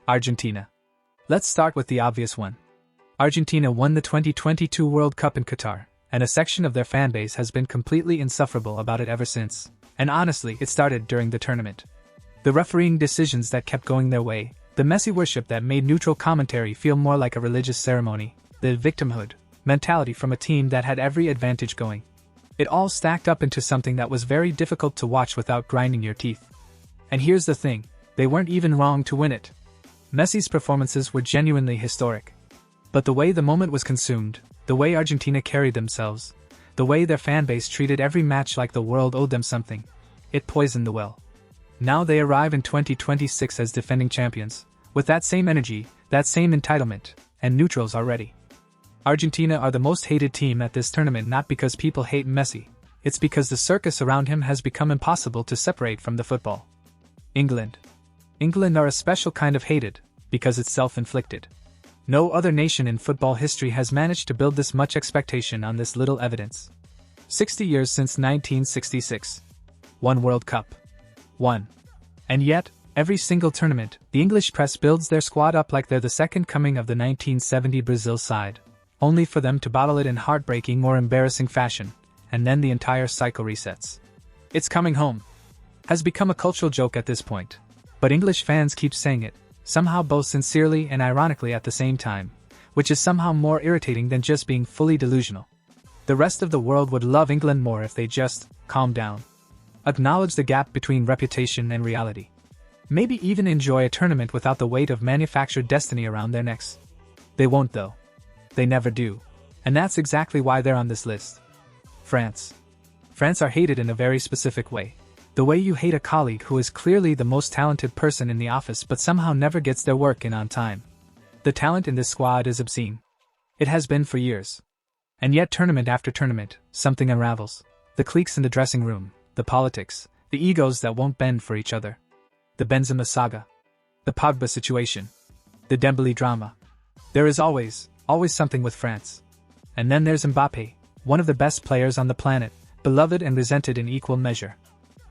Argentina. Let's start with the obvious one. Argentina won the 2022 World Cup in Qatar, and a section of their fanbase has been completely insufferable about it ever since. And honestly, it started during the tournament. The refereeing decisions that kept going their way, the Messi worship that made neutral commentary feel more like a religious ceremony, the victimhood mentality from a team that had every advantage going. It all stacked up into something that was very difficult to watch without grinding your teeth. And here's the thing, they weren't even wrong to win it. Messi's performances were genuinely historic. But the way the moment was consumed, the way Argentina carried themselves, the way their fanbase treated every match like the world owed them something, it poisoned the well. Now they arrive in 2026 as defending champions, with that same energy, that same entitlement, and neutrals are ready. Argentina are the most hated team at this tournament not because people hate Messi, it's because the circus around him has become impossible to separate from the football. England are a special kind of hated, because it's self-inflicted. No other nation in football history has managed to build this much expectation on this little evidence. 60 years since 1966. One World Cup. One. And yet, every single tournament, the English press builds their squad up like they're the second coming of the 1970 Brazil side, only for them to bottle it in heartbreaking or embarrassing fashion, and then the entire cycle resets. It's coming home has become a cultural joke at this point, but English fans keep saying it, somehow both sincerely and ironically at the same time, which is somehow more irritating than just being fully delusional. The rest of the world would love England more if they just calm down. Acknowledge the gap between reputation and reality. Maybe even enjoy a tournament without the weight of manufactured destiny around their necks. They won't though. They never do. And that's exactly why they're on this list. France are hated in a very specific way. The way you hate a colleague who is clearly the most talented person in the office but somehow never gets their work in on time. The talent in this squad is obscene. It has been for years. And yet tournament after tournament, something unravels. The cliques in the dressing room, the politics, the egos that won't bend for each other. The Benzema saga. The Pogba situation. The Dembele drama. There is always something with France. And then there's Mbappé, one of the best players on the planet, beloved and resented in equal measure.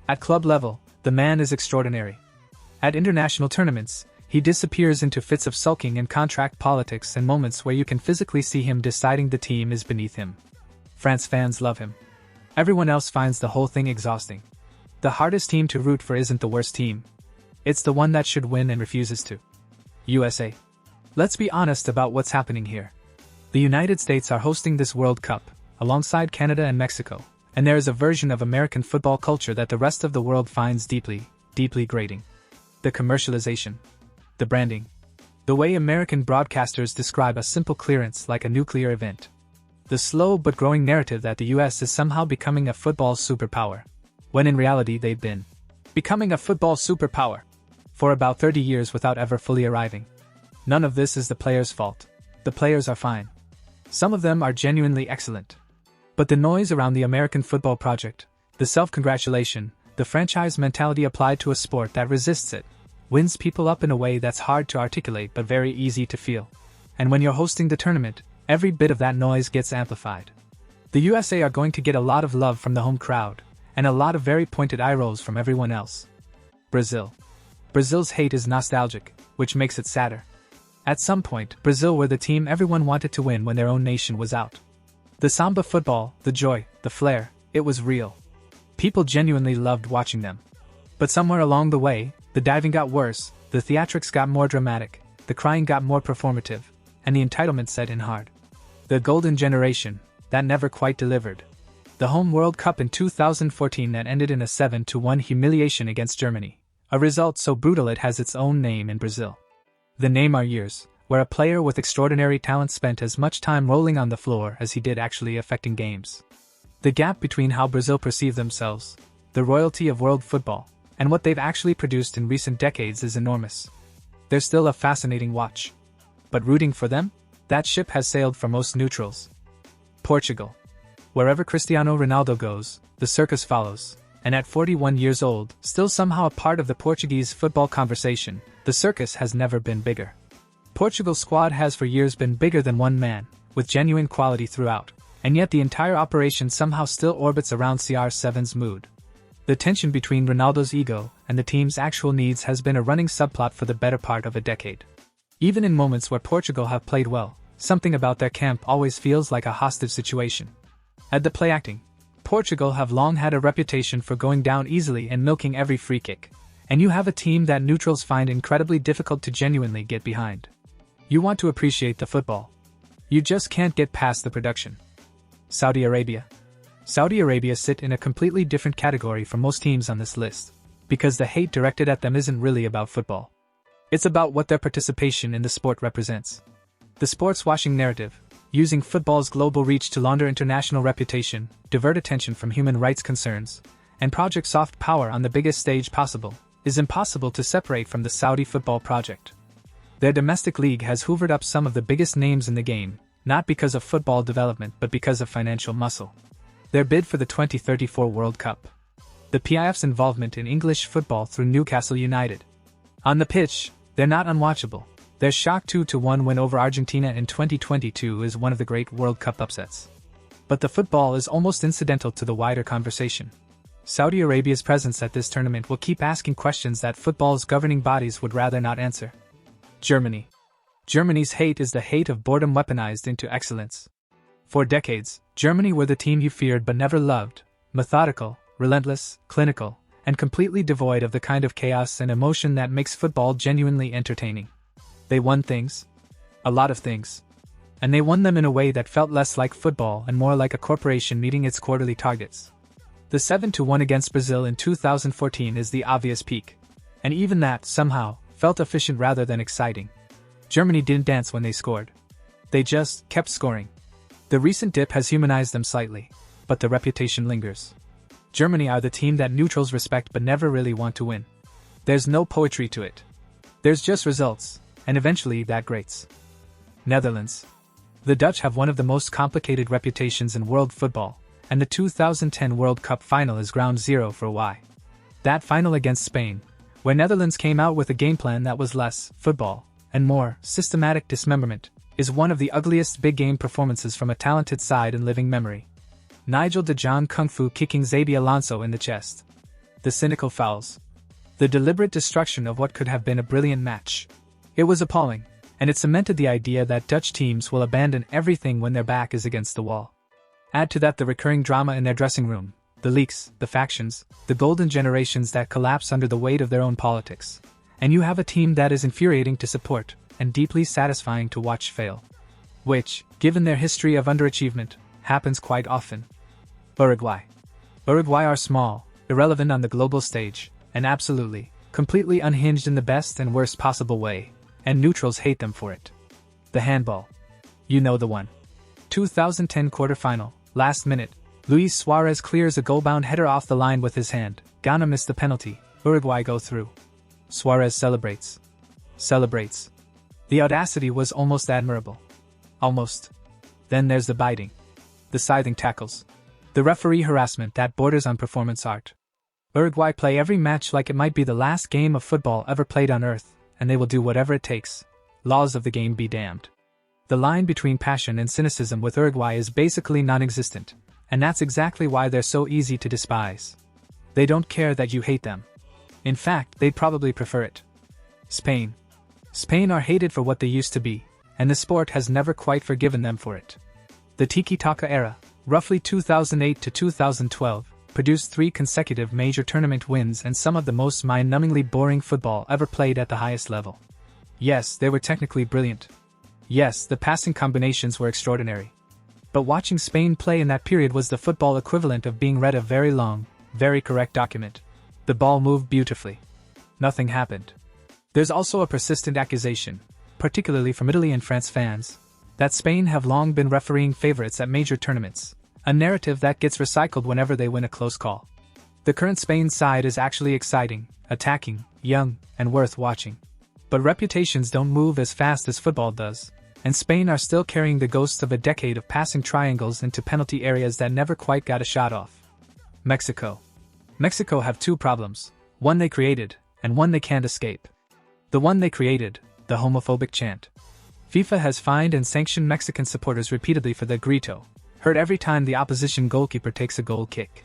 At club level, the man is extraordinary. At international tournaments, he disappears into fits of sulking and contract politics and moments where you can physically see him deciding the team is beneath him. France fans love him. Everyone else finds the whole thing exhausting. The hardest team to root for isn't the worst team. It's the one that should win and refuses to. USA. Let's be honest about what's happening here. The United States are hosting this World Cup, alongside Canada and Mexico. And there is a version of American football culture that the rest of the world finds deeply grating. The commercialization. The branding. The way American broadcasters describe a simple clearance like a nuclear event. The slow but growing narrative that the US is somehow becoming a football superpower, when in reality they've been becoming a football superpower for about 30 years without ever fully arriving. None of this is the players' fault. The players are fine. Some of them are genuinely excellent. But the noise around the American football project, the self-congratulation, the franchise mentality applied to a sport that resists it, winds people up in a way that's hard to articulate but very easy to feel. And when you're hosting the tournament, every bit of that noise gets amplified. The USA are going to get a lot of love from the home crowd, and a lot of very pointed eye rolls from everyone else. Brazil's hate is nostalgic, which makes it sadder. At some point, Brazil were the team everyone wanted to win when their own nation was out. The samba football, the joy, the flair, it was real. People genuinely loved watching them. But somewhere along the way, the diving got worse, the theatrics got more dramatic, the crying got more performative, and the entitlement set in hard. The golden generation, that never quite delivered. The home World Cup in 2014 that ended in a 7-1 humiliation against Germany, a result so brutal it has its own name in Brazil. The Neymar years, where a player with extraordinary talent spent as much time rolling on the floor as he did actually affecting games. The gap between how Brazil perceive themselves, the royalty of world football, and what they've actually produced in recent decades is enormous. They're still a fascinating watch. But rooting for them? That ship has sailed for most neutrals. Portugal. Wherever Cristiano Ronaldo goes, the circus follows, and at 41 years old, still somehow a part of the Portuguese football conversation, the circus has never been bigger. Portugal's squad has for years been bigger than one man, with genuine quality throughout, and yet the entire operation somehow still orbits around CR7's mood. The tension between Ronaldo's ego and the team's actual needs has been a running subplot for the better part of a decade. Even in moments where Portugal have played well, something about their camp always feels like a hostage situation. At the play acting, Portugal have long had a reputation for going down easily and milking every free kick, and you have a team that neutrals find incredibly difficult to genuinely get behind. You want to appreciate the football. You just can't get past the production. Saudi Arabia. Saudi Arabia sit in a completely different category from most teams on this list, because the hate directed at them isn't really about football. It's about what their participation in the sport represents. The sports washing narrative, using football's global reach to launder international reputation, divert attention from human rights concerns, and project soft power on the biggest stage possible, is impossible to separate from the Saudi football project. Their domestic league has hoovered up some of the biggest names in the game, not because of football development but because of financial muscle. Their bid for the 2034 World Cup. The PIF's involvement in English football through Newcastle United. On the pitch, they're not unwatchable. Their shock 2-1 win over Argentina in 2022 is one of the great World Cup upsets. But the football is almost incidental to the wider conversation. Saudi Arabia's presence at this tournament will keep asking questions that football's governing bodies would rather not answer. Germany. Germany's hate is the hate of boredom weaponized into excellence. For decades, Germany were the team you feared but never loved, methodical, relentless, clinical, and completely devoid of the kind of chaos and emotion that makes football genuinely entertaining. They won things. A lot of things. And they won them in a way that felt less like football and more like a corporation meeting its quarterly targets. The 7-1 against Brazil in 2014 is the obvious peak. And even that, somehow, felt efficient rather than exciting. Germany didn't dance when they scored. They just kept scoring. The recent dip has humanized them slightly, but the reputation lingers. Germany are the team that neutrals respect but never really want to win. There's no poetry to it. There's just results, and eventually that grates. Netherlands. The Dutch have one of the most complicated reputations in world football, and the 2010 World Cup final is ground zero for why. That final against Spain, where Netherlands came out with a game plan that was less football and more systematic dismemberment, is one of the ugliest big-game performances from a talented side in living memory. Nigel de Jong kung fu kicking Xabi Alonso in the chest. The cynical fouls. The deliberate destruction of what could have been a brilliant match. It was appalling, and it cemented the idea that Dutch teams will abandon everything when their back is against the wall. Add to that the recurring drama in their dressing room, the leaks, the factions, the golden generations that collapse under the weight of their own politics, and you have a team that is infuriating to support and deeply satisfying to watch fail. Which, given their history of underachievement, happens quite often. Uruguay. Uruguay are small, irrelevant on the global stage, and absolutely, completely unhinged in the best and worst possible way, and neutrals hate them for it. The handball. You know the one. 2010 quarterfinal, last minute, Luis Suarez clears a goal-bound header off the line with his hand, Ghana missed the penalty, Uruguay go through. Suarez celebrates. The audacity was almost admirable. Almost. Then there's the biting. The scything tackles. The referee harassment that borders on performance art. Uruguay play every match like it might be the last game of football ever played on earth, and they will do whatever it takes. Laws of the game be damned. The line between passion and cynicism with Uruguay is basically non-existent, and that's exactly why they're so easy to despise. They don't care that you hate them. In fact, they'd probably prefer it. Spain. Spain are hated for what they used to be, and the sport has never quite forgiven them for it. The tiki-taka era, roughly 2008 to 2012, produced 3 consecutive major tournament wins and some of the most mind-numbingly boring football ever played at the highest level. Yes, they were technically brilliant. Yes, the passing combinations were extraordinary. But watching Spain play in that period was the football equivalent of being read a very long, very correct document. The ball moved beautifully. Nothing happened. There's also a persistent accusation, particularly from Italy and France fans, that Spain have long been refereeing favorites at major tournaments, a narrative that gets recycled whenever they win a close call. The current Spain side is actually exciting, attacking, young, and worth watching. But reputations don't move as fast as football does, and Spain are still carrying the ghosts of a decade of passing triangles into penalty areas that never quite got a shot off. Mexico. Mexico have 2 problems, one they created, and one they can't escape. The one they created, the homophobic chant. FIFA has fined and sanctioned Mexican supporters repeatedly for their grito, heard every time the opposition goalkeeper takes a goal kick.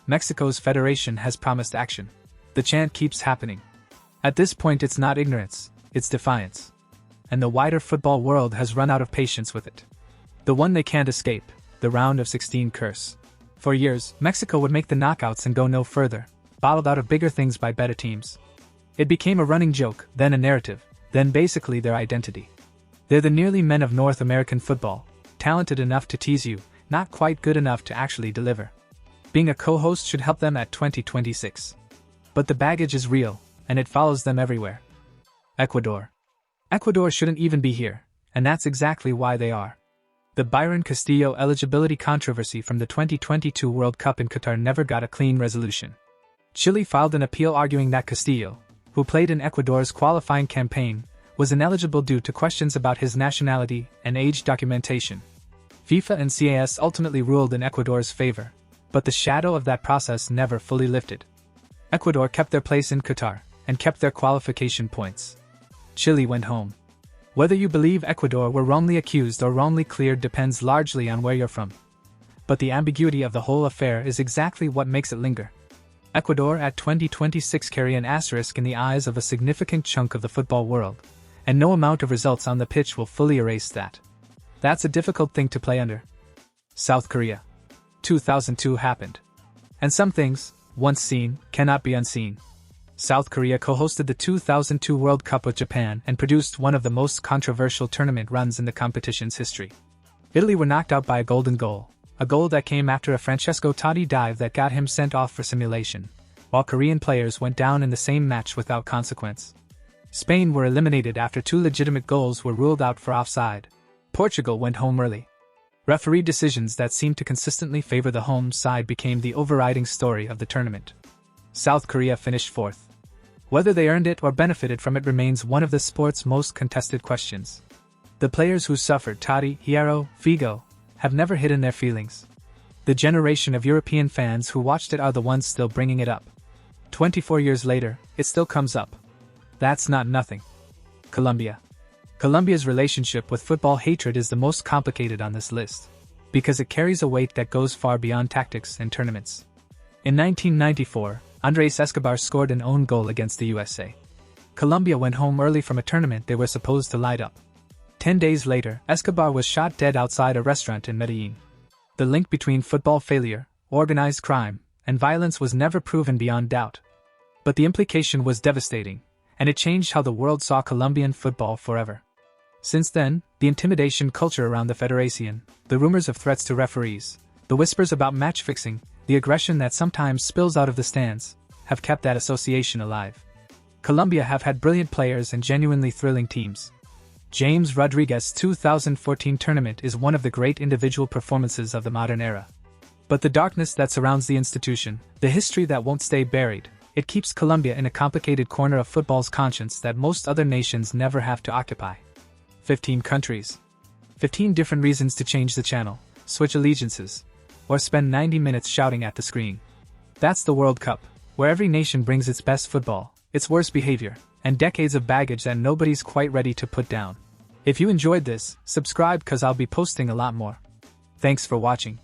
Mexico's federation has promised action. The chant keeps happening. At this point it's not ignorance, it's defiance. And the wider football world has run out of patience with it. The one they can't escape, the round of 16 curse. For years, Mexico would make the knockouts and go no further, bottled out of bigger things by better teams. It became a running joke, then a narrative, then basically their identity. They're the nearly men of North American football, talented enough to tease you, not quite good enough to actually deliver. Being a co-host should help them at 2026. But the baggage is real, and it follows them everywhere. Ecuador. Ecuador shouldn't even be here, and that's exactly why they are. The Byron Castillo eligibility controversy from the 2022 World Cup in Qatar never got a clean resolution. Chile filed an appeal arguing that Castillo, who played in Ecuador's qualifying campaign, was ineligible due to questions about his nationality and age documentation. FIFA and CAS ultimately ruled in Ecuador's favor, but the shadow of that process never fully lifted. Ecuador kept their place in Qatar, and kept their qualification points. Chile went home. Whether you believe Ecuador were wrongly accused or wrongly cleared depends largely on where you're from. But the ambiguity of the whole affair is exactly what makes it linger. Ecuador at 2026 carry an asterisk in the eyes of a significant chunk of the football world, and no amount of results on the pitch will fully erase that. That's a difficult thing to play under. South Korea. 2002 happened. And some things, once seen, cannot be unseen. South Korea co-hosted the 2002 World Cup with Japan and produced one of the most controversial tournament runs in the competition's history. Italy were knocked out by a golden goal, a goal that came after a Francesco Totti dive that got him sent off for simulation, while Korean players went down in the same match without consequence. Spain were eliminated after 2 legitimate goals were ruled out for offside. Portugal went home early. Referee decisions that seemed to consistently favor the home side became the overriding story of the tournament. South Korea finished 4th. Whether they earned it or benefited from it remains one of the sport's most contested questions. The players who suffered, Totti, Hierro, Figo, have never hidden their feelings. The generation of European fans who watched it are the ones still bringing it up. 24 years later, it still comes up. That's not nothing. Colombia. Colombia's relationship with football hatred is the most complicated on this list, because it carries a weight that goes far beyond tactics and tournaments. In 1994, Andrés Escobar scored an own goal against the USA. Colombia went home early from a tournament they were supposed to light up. 10 days later, Escobar was shot dead outside a restaurant in Medellin. The link between football failure, organized crime, and violence was never proven beyond doubt. But the implication was devastating, and it changed how the world saw Colombian football forever. Since then, the intimidation culture around the Federation, the rumors of threats to referees, the whispers about match fixing, the aggression that sometimes spills out of the stands, have kept that association alive. Colombia have had brilliant players and genuinely thrilling teams. James Rodriguez's 2014 tournament is one of the great individual performances of the modern era. But the darkness that surrounds the institution, the history that won't stay buried, it keeps Colombia in a complicated corner of football's conscience that most other nations never have to occupy. 15 countries. 15 different reasons to change the channel, switch allegiances, or spend 90 minutes shouting at the screen. That's the World Cup, where every nation brings its best football, its worst behavior, and decades of baggage that nobody's quite ready to put down. If you enjoyed this, subscribe 'cause I'll be posting a lot more. Thanks for watching.